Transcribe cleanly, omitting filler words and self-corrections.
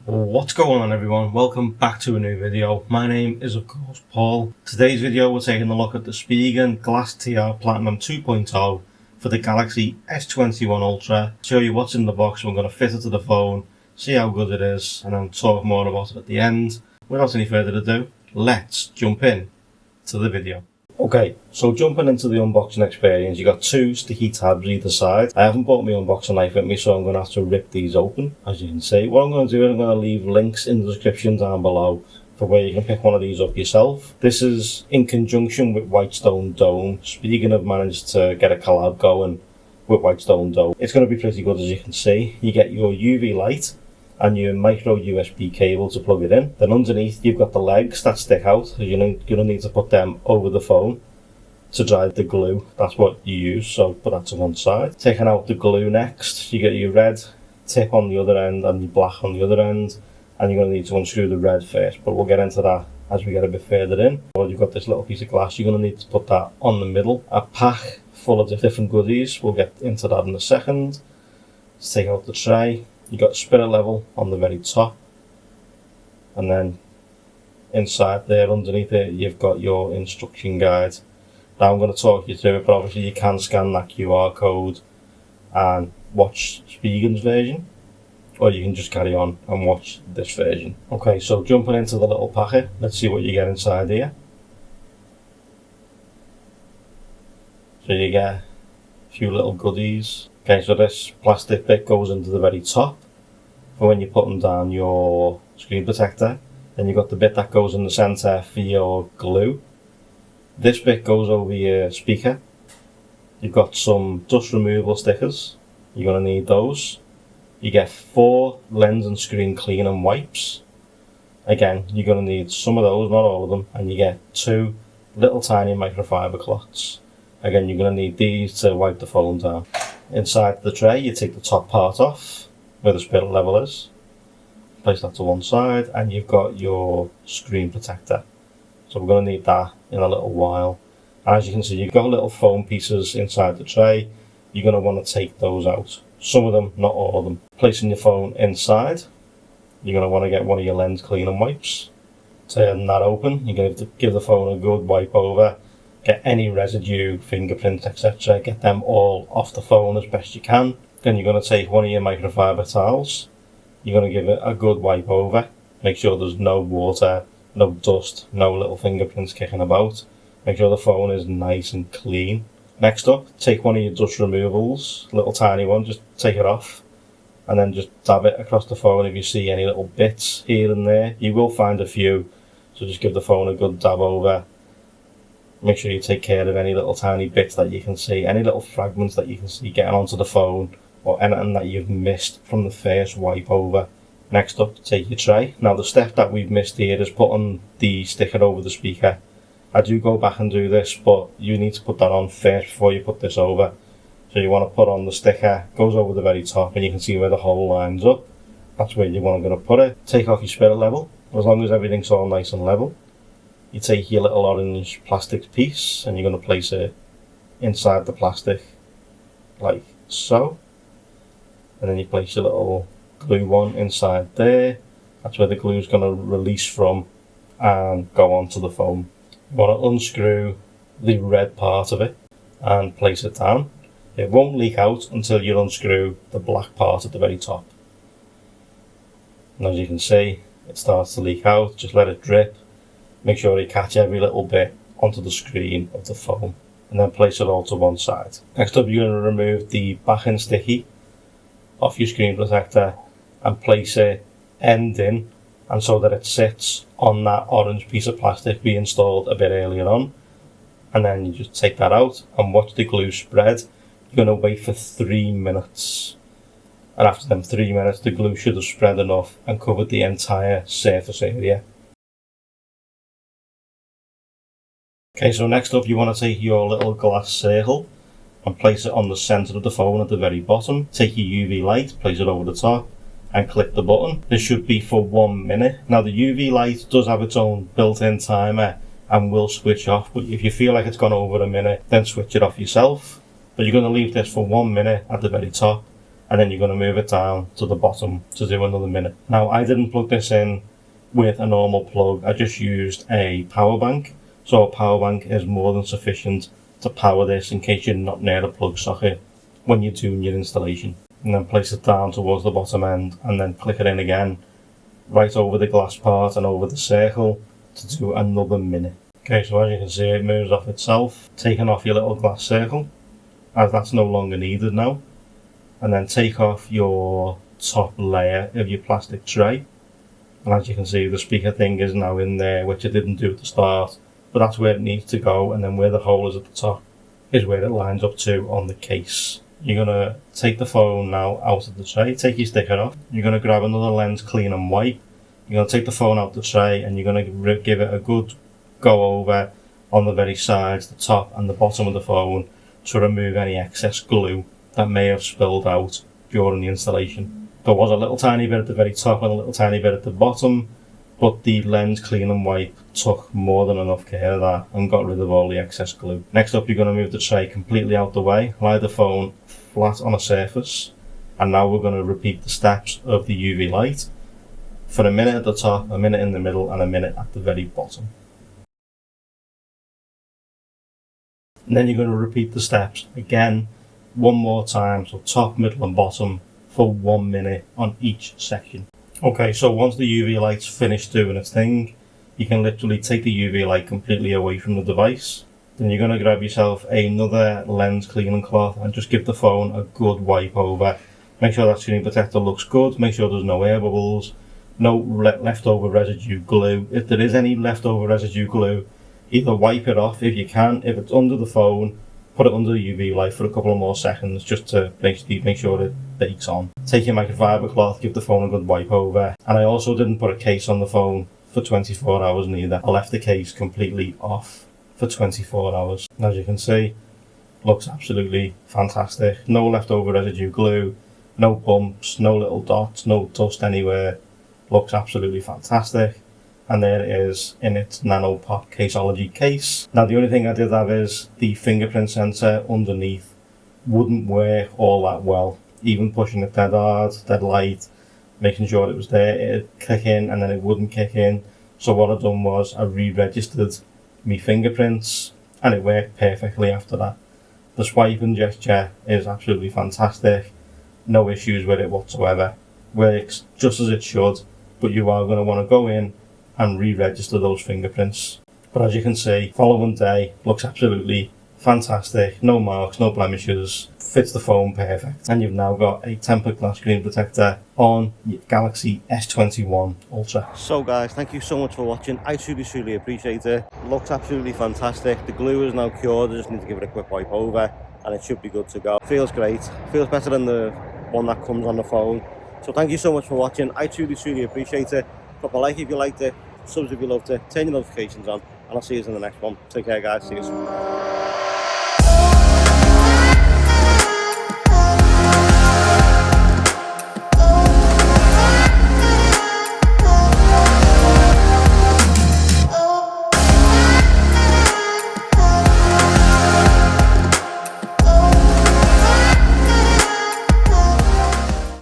What's going on, everyone? Welcome back to a new video. My name is of course Paul. Today's video we're taking a look at the Spigen GLAStR Platinum 2.0 for the Galaxy S21 Ultra. Show you what's in the box, we're going to fit it to the phone, see how good it is, and then talk more about it at the end. Without any further ado, let's jump in to the video. Okay, so jumping into the unboxing experience, you got two sticky tabs either side. I haven't brought my unboxing knife with me, so I'm going to have to rip these open, as you can see. What I'm going to do is I'm going to leave links in the description down below for where you can pick one of these up yourself. This is in conjunction with Whitestone Dome. Spigen have managed to get a collab going with Whitestone Dome. It's going to be pretty good, as you can see. You get your UV light and your micro USB cable to plug it in. Then underneath you've got the legs that stick out, so you're going to need to put them over the phone to dry the glue. That's what you use, so put that to one side. Taking out the glue next, you get your red tip on the other end and your black on the other end, and you're going to need to unscrew the red first, but we'll get into that as we get a bit further in. Well, you've got this little piece of glass, you're going to need to put that on the middle. A pack full of different goodies, we'll get into that in a second. Let's take out the tray. You've got spirit level on the very top, and then inside there underneath it you've got your instruction guide. Now I'm going to talk you through it, but obviously you can scan that QR code and watch Spigen's version, or you can just carry on and watch this version. Okay, so jumping into the little packet, let's see what you get inside here. So you get a few little goodies. Okay, so this plastic bit goes into the very top for when you're putting down your screen protector. Then you've got the bit that goes in the centre for your glue. This bit goes over your speaker. You've got some dust removal stickers. You're going to need those. You get 4 lens and screen cleaning wipes. Again, you're going to need some of those, not all of them. And you get 2 little tiny microfiber cloths. Again, you're going to need these to wipe the phone down. Inside the tray, you take the top part off, where the spirit level is. Place that to one side, and you've got your screen protector. So we're going to need that in a little while. As you can see, you've got little foam pieces inside the tray. You're going to want to take those out. Some of them, not all of them. Placing your phone inside, you're going to want to get one of your lens cleaning wipes. Turn that open, you're going to give the phone a good wipe over. Get any residue, fingerprints, etc. Get them all off the phone as best you can. Then you're going to take one of your microfiber towels. You're going to give it a good wipe over. Make sure there's no water, no dust, no little fingerprints kicking about. Make sure the phone is nice and clean. Next up, take one of your dust removals, little tiny one, just take it off. And then just dab it across the phone if you see any little bits here and there. You will find a few, so just give the phone a good dab over. Make sure you take care of any little tiny bits that you can see, any little fragments that you can see getting onto the phone, or anything that you've missed from the first wipe over. Next up, take your tray. Now the step that we've missed here is putting the sticker over the speaker. I do go back and do this, but you need to put that on first before you put this over. So you want to put on the sticker, goes over the very top, and you can see where the hole lines up. That's where you're going to put it. Take off your spirit level, as long as everything's all nice and level. You take your little orange plastic piece and you're going to place it inside the plastic like so, and then you place your little glue one inside there. That's where the glue is going to release from and go onto the phone. You want to unscrew the red part of it and place it down. It won't leak out until you unscrew the black part at the very top. And as you can see, it starts to leak out. Just let it drip. Make sure you catch every little bit onto the screen of the phone, and then place it all to one side. Next up, you're going to remove the backing sticky off your screen protector and place it end in, and so that it sits on that orange piece of plastic we installed a bit earlier on. And then you just take that out and watch the glue spread. You're going to wait for 3 minutes, and after them 3 minutes the glue should have spread enough and covered the entire surface area. Okay, so next up you want to take your little glass circle and place it on the centre of the phone at the very bottom. Take your UV light, place it over the top and click the button. This should be for 1 minute. Now the UV light does have its own built-in timer and will switch off, but if you feel like it's gone over a minute, then switch it off yourself. But you're going to leave this for 1 minute at the very top and then you're going to move it down to the bottom to do another minute. Now, I didn't plug this in with a normal plug, I just used a power bank. So a power bank is more than sufficient to power this in case you're not near a plug socket when you're doing your installation. And then place it down towards the bottom end and then click it in again, right over the glass part and over the circle to do another minute. Okay, so as you can see, it moves off itself, taking off your little glass circle, as that's no longer needed now. And then take off your top layer of your plastic tray. And as you can see, the speaker thing is now in there, which I didn't do at the start, but that's where it needs to go, and then where the hole is at the top is where it lines up to on the case. You're going to take the phone now out of the tray, take your sticker off, you're going to grab another lens clean and wipe, you're going to take the phone out the tray and you're going to give it a good go over on the very sides, the top and the bottom of the phone to remove any excess glue that may have spilled out during the installation. There was a little tiny bit at the very top and a little tiny bit at the bottom, but the lens clean and wipe took more than enough care of that and got rid of all the excess glue. Next up, you're going to move the tray completely out the way, lie the phone flat on a surface, and now we're going to repeat the steps of the UV light for a minute at the top, a minute in the middle, and a minute at the very bottom. And then you're going to repeat the steps again one more time, so top, middle and bottom, for 1 minute on each section. Okay, so once the UV light's finished doing its thing, you can literally take the UV light completely away from the device. Then you're going to grab yourself another lens cleaning cloth and just give the phone a good wipe over. Make sure that screen protector looks good, make sure there's no air bubbles, no leftover residue glue. If there is any leftover residue glue, either wipe it off if you can. If it's under the phone, put it under the UV light for a couple of more seconds just to make sure it bakes on. Take your microfiber cloth, give the phone a good wipe over. And I also didn't put a case on the phone for 24 hours neither. I left the case completely off for 24 hours. And as you can see, looks absolutely fantastic. No leftover residue glue, no bumps, no little dots, no dust anywhere. Looks absolutely fantastic. And there it is in its nano pop caseology case. Now the only thing I did have is the fingerprint sensor underneath wouldn't work all that well. Even pushing it dead hard, dead light, making sure it was there, it'd kick in and then it wouldn't kick in. So what I've done was I re-registered my fingerprints and it worked perfectly after that. The swipe and gesture is absolutely fantastic. No issues with it whatsoever. Works just as it should, but you are going to want to go in and re-register those fingerprints. But as you can see, following day looks absolutely fantastic. No marks, no blemishes, fits the phone perfect. And you've now got a tempered glass screen protector on your Galaxy S21 Ultra. So guys, thank you so much for watching. I truly appreciate it. Looks absolutely fantastic. The glue is now cured. I just need to give it a quick wipe over and it should be good to go. Feels great. Feels better than the one that comes on the phone. So thank you so much for watching. I truly appreciate it. Drop a like if you liked it, subs if you loved it, turn your notifications on, and I'll see you in the next one. Take care guys, see you soon.